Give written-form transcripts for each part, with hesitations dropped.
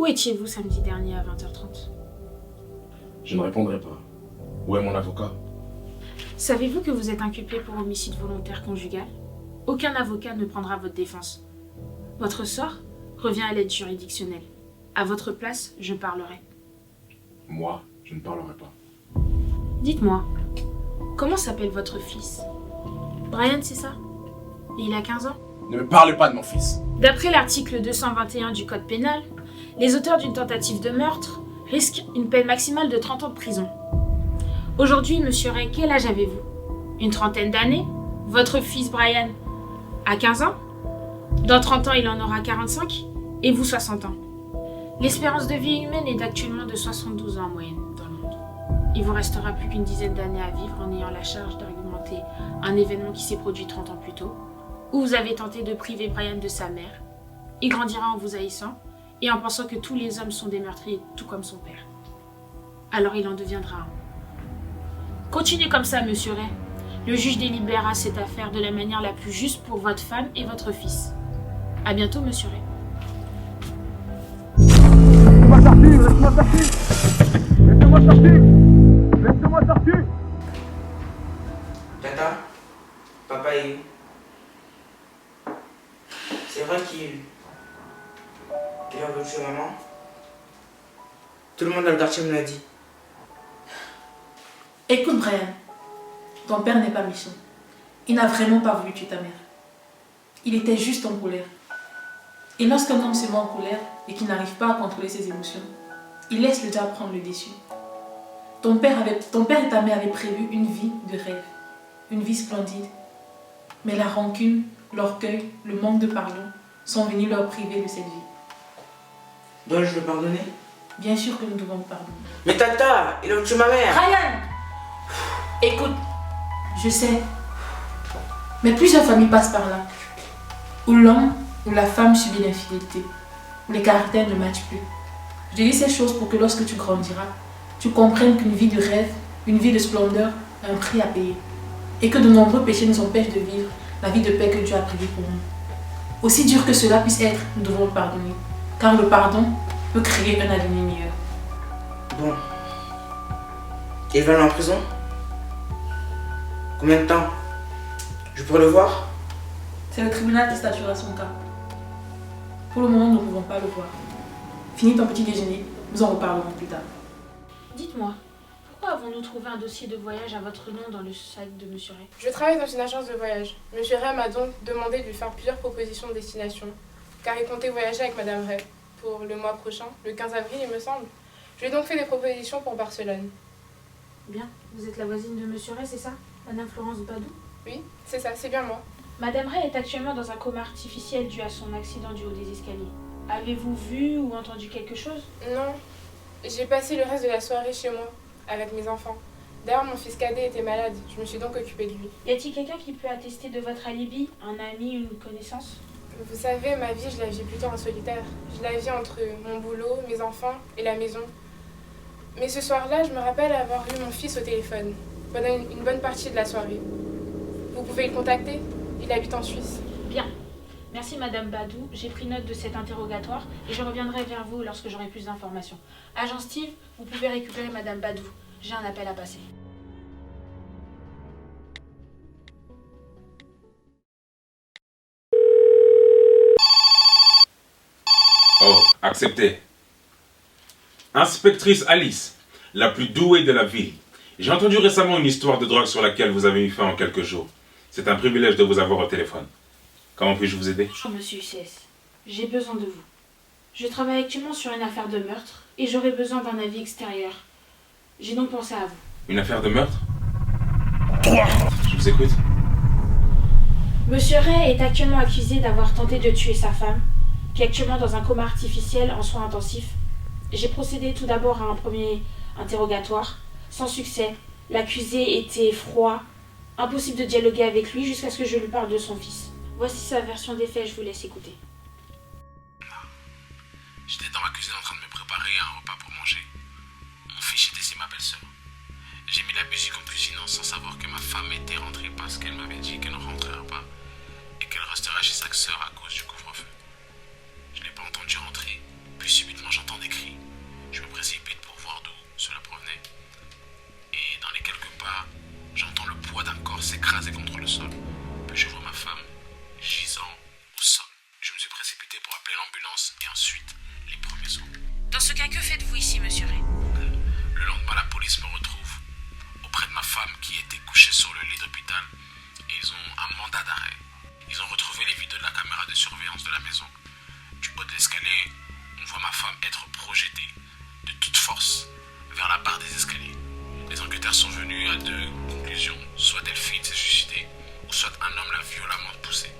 Où étiez-vous samedi dernier à 20h30 ? Je ne répondrai pas. Où est mon avocat ? Savez-vous que vous êtes inculpé pour homicide volontaire conjugal ? Aucun avocat ne prendra votre défense. Votre sort revient à l'aide juridictionnelle. À votre place, je parlerai. Moi, je ne parlerai pas. Dites-moi, comment s'appelle votre fils ? Brian, c'est ça ? Et il a 15 ans ? Ne me parlez pas de mon fils. D'après l'article 221 du Code pénal, les auteurs d'une tentative de meurtre risquent une peine maximale de 30 ans de prison. Aujourd'hui, monsieur Ray, quel âge avez-vous ? Une trentaine d'années ? Votre fils Brian a 15 ans ? Dans 30 ans, il en aura 45 ? Et vous, 60 ans ? L'espérance de vie humaine est actuellement de 72 ans en moyenne dans le monde. Il vous restera plus qu'une dizaine d'années à vivre en ayant la charge d'argumenter un événement qui s'est produit 30 ans plus tôt, où vous avez tenté de priver Brian de sa mère. Il grandira en vous haïssant et en pensant que tous les hommes sont des meurtriers, tout comme son père. Alors il en deviendra un. Continuez comme ça, monsieur Ray. Le juge délibérera cette affaire de la manière la plus juste pour votre femme et votre fils. À bientôt, monsieur Ray. Laissez-moi sortir, laissez-moi sortir. Laissez-moi sortir. Laissez-moi sortir. Tata, papa est où? C'est vrai qu'il a voulu tuer maman. Tout le monde dans le quartier me l'a dit. Écoute Brian, ton père n'est pas méchant. Il n'a vraiment pas voulu tuer ta mère. Il était juste en colère. Et lorsqu'un homme se met en colère et qu'il n'arrive pas à contrôler ses émotions, il laisse le diable prendre le dessus. Ton père et ta mère avaient prévu une vie de rêve, une vie splendide. Mais la rancune, l'orgueil, le manque de pardon sont venus leur priver de cette vie. Dois-je le pardonner? Bien sûr que nous devons le pardonner. Mais tata, il a tué ma mère. Ryan! Écoute, je sais, mais plusieurs familles passent par là, où l'homme ou la femme subit l'infidélité, où les caractères ne matchent plus. Je te dis ces choses pour que lorsque tu grandiras, tu comprennes qu'une vie de rêve, une vie de splendeur a un prix à payer, et que de nombreux péchés nous empêchent de vivre la vie de paix que Dieu a prévue pour nous. Aussi dur que cela puisse être, nous devons le pardonner, car le pardon peut créer un avenir meilleur. Bon. Il va aller en prison? Combien de temps? Je pourrais le voir? C'est le tribunal qui statuera son cas. Pour le moment, nous ne pouvons pas le voir. Finis ton petit déjeuner, nous en reparlerons plus tard. Dites-moi, pourquoi avons-nous trouvé un dossier de voyage à votre nom dans le sac de monsieur Ray ? Je travaille dans une agence de voyage. Monsieur Ray m'a donc demandé de lui faire plusieurs propositions de destination, car il comptait voyager avec Madame Ray pour le mois prochain, le 15 avril il me semble. Je lui ai donc fait des propositions pour Barcelone. Bien, vous êtes la voisine de monsieur Ray, c'est ça ? Madame Florence Badou ? Oui, c'est ça, c'est bien moi. Madame Ray est actuellement dans un coma artificiel dû à son accident du haut des escaliers. Avez-vous vu ou entendu quelque chose ? Non, j'ai passé le reste de la soirée chez moi, avec mes enfants. D'ailleurs, mon fils cadet était malade, je me suis donc occupée de lui. Y a-t-il quelqu'un qui peut attester de votre alibi ? Un ami, une connaissance ? Vous savez, ma vie, je la vis plutôt en solitaire. Je la vis entre mon boulot, mes enfants et la maison. Mais ce soir-là, je me rappelle avoir eu mon fils au téléphone, pendant une bonne partie de la soirée. Vous pouvez le contacter, il habite en Suisse. Bien. Merci Madame Badou, j'ai pris note de cet interrogatoire et je reviendrai vers vous lorsque j'aurai plus d'informations. Agent Steve, vous pouvez récupérer Madame Badou. J'ai un appel à passer. Oh, accepté. Inspectrice Alice, la plus douée de la ville. J'ai entendu récemment une histoire de drogue sur laquelle vous avez mis fin en quelques jours. C'est un privilège de vous avoir au téléphone. Comment puis-je vous aider? Bonjour Monsieur UCS, j'ai besoin de vous. Je travaille actuellement sur une affaire de meurtre et j'aurais besoin d'un avis extérieur. J'ai donc pensé à vous. Une affaire de meurtre? Je vous écoute. Monsieur Ray est actuellement accusé d'avoir tenté de tuer sa femme, qui est actuellement dans un coma artificiel en soins intensifs. J'ai procédé tout d'abord à un premier interrogatoire, sans succès. L'accusé était froid, impossible de dialoguer avec lui jusqu'à ce que je lui parle de son fils. Voici sa version des faits, je vous laisse écouter. J'étais dans ma cuisine en train de me préparer un repas pour manger. Mon fils était chez ma belle-sœur. J'ai mis la musique en cuisinant sans savoir que ma femme était rentrée parce qu'elle m'avait dit qu'elle ne rentrerait pas et qu'elle resterait chez sa sœur à cause du couvre-feu. Je n'ai pas entendu rentrer, puis subitement j'entends à deux conclusions. Soit Delphine s'est suicidée, ou soit un homme l'a violemment poussée.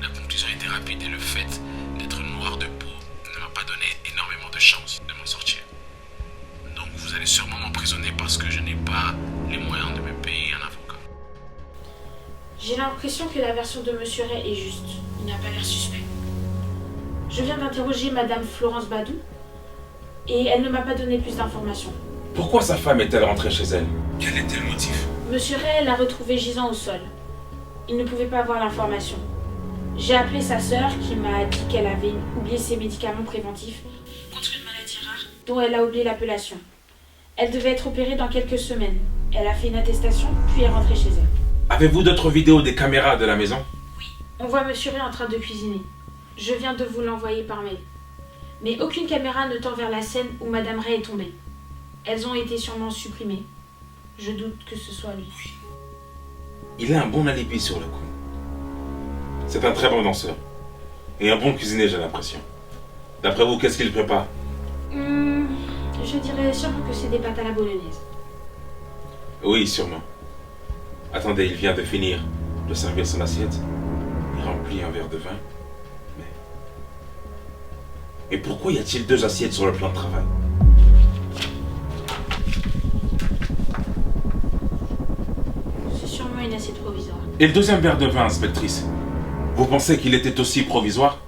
La conclusion était rapide et le fait d'être noir de peau ne m'a pas donné énormément de chance de m'en sortir. Donc vous allez sûrement m'emprisonner parce que je n'ai pas les moyens de me payer un avocat. J'ai l'impression que la version de Monsieur Ray est juste. Il n'a pas l'air suspect. Je viens d'interroger Madame Florence Badou et elle ne m'a pas donné plus d'informations. Pourquoi sa femme est-elle rentrée chez elle? Quel était le motif? Monsieur Ray l'a retrouvé gisant au sol. Il ne pouvait pas avoir l'information. J'ai appelé sa sœur qui m'a dit qu'elle avait oublié ses médicaments préventifs contre une maladie rare dont elle a oublié l'appellation. Elle devait être opérée dans quelques semaines. Elle a fait une attestation puis est rentrée chez elle. Avez-vous d'autres vidéos des caméras de la maison? On voit Monsieur Ray en train de cuisiner. Je viens de vous l'envoyer par mail. Mais aucune caméra ne tend vers la scène où Madame Ray est tombée. Elles ont été sûrement supprimées. Je doute que ce soit lui. Il a un bon alibi sur le coup. C'est un très bon danseur. Et un bon cuisinier, j'ai l'impression. D'après vous, qu'est-ce qu'il prépare? Je dirais sûrement que c'est des pâtes à la bolognaise. Oui, sûrement. Attendez, il vient de finir de servir son assiette. Il remplit un verre de vin. Mais pourquoi y a-t-il 2 assiettes sur le plan de travail? C'est sûrement une assiette provisoire. Et le deuxième verre de vin, inspectrice? Vous pensez qu'il était aussi provisoire?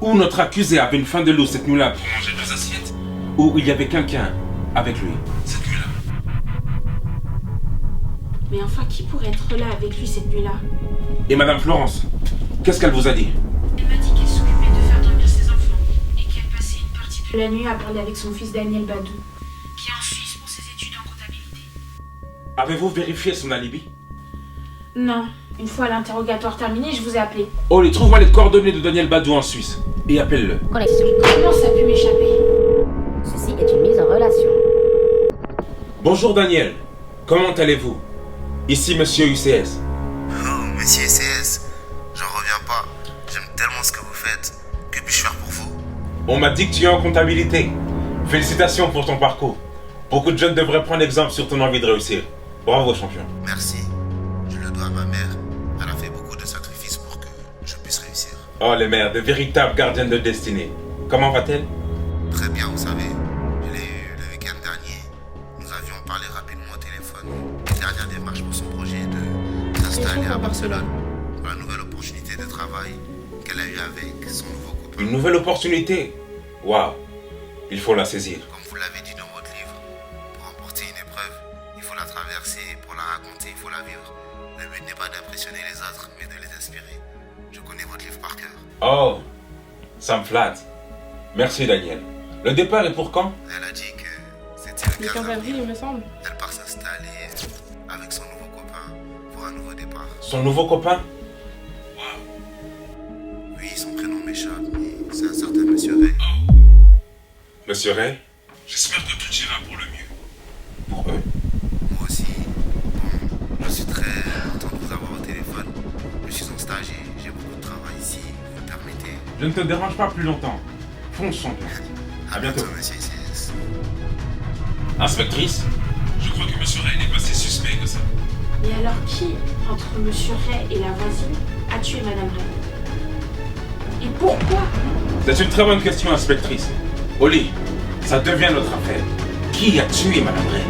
Ou notre accusé avait une faim de loup cette nuit-là pour manger 2 assiettes? Ou il y avait quelqu'un avec lui cette nuit-là? Mais enfin, qui pourrait être là avec lui cette nuit-là? Et Madame Florence, qu'est-ce qu'elle vous a dit? Elle m'a dit qu'elle s'occupait de faire dormir ses enfants et qu'elle passait une partie de la nuit à parler avec son fils Daniel Badou, qui est en Suisse pour ses études en comptabilité. Avez-vous vérifié son alibi? Non. Une fois l'interrogatoire terminé, je vous ai appelé. Oli, trouve-moi les coordonnées de Daniel Badou en Suisse et appelle-le. Connexion. Comment ça a pu m'échapper? Ceci est une mise en relation. Bonjour Daniel, comment allez-vous? Ici Monsieur UCS. Oh, Monsieur UCS, j'en reviens pas. J'aime tellement ce que vous faites. Que puis-je faire pour vous? On m'a dit que tu es en comptabilité. Félicitations pour ton parcours. Beaucoup de jeunes devraient prendre exemple sur ton envie de réussir. Bravo champion. Merci. Je le dois à ma mère. Elle a fait beaucoup de sacrifices pour que je puisse réussir. Oh les mères, de véritables gardiennes de destinée. Comment va-t-elle? Très bien, vous savez. Je l'ai eu le week-end dernier. Nous avions parlé rapidement au téléphone. Une dernière démarche pour son projet de s'installer à Barcelone. Pour la nouvelle opportunité de travail qu'elle a eue avec son nouveau copain. Une nouvelle opportunité? Waouh, il faut la saisir. Comme vous l'avez dit dans votre livre, pour remporter une épreuve, il faut la traverser, pour la raconter, il faut la vivre. Le but n'est pas d'impressionner les autres, mais de les inspirer. Je connais votre livre par cœur. Oh, ça me flatte. Merci Daniel. Le départ est pour quand? Elle a dit que c'était le 15 avril, il me semble. Elle part s'installer avec son nouveau copain pour un nouveau départ. Son nouveau copain? Oui, son prénom m'échappe, mais c'est un certain Monsieur Ray. Oh. Monsieur Ray? J'espère que tout ira pour le mieux. Pour eux? Moi aussi. Bon, je suis très content de vous avoir au téléphone. Je suis en stage et j'ai beaucoup de travail ici, vous me permettez. Je ne te dérange pas plus longtemps. Fonce champion. À bientôt, Monsieur ICS. Inspectrice? Je crois que Monsieur Ray n'est pas si suspect que ça. Mais alors qui, entre Monsieur Ray et la voisine, a tué Madame Ray? Et pourquoi? C'est une très bonne question, inspectrice. Oli, ça devient notre affaire. Qui a tué Madame Ray?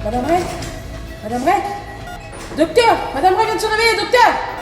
Madame Ray? Madame Ray? Docteur! Madame Ray vient de se réveiller, docteur!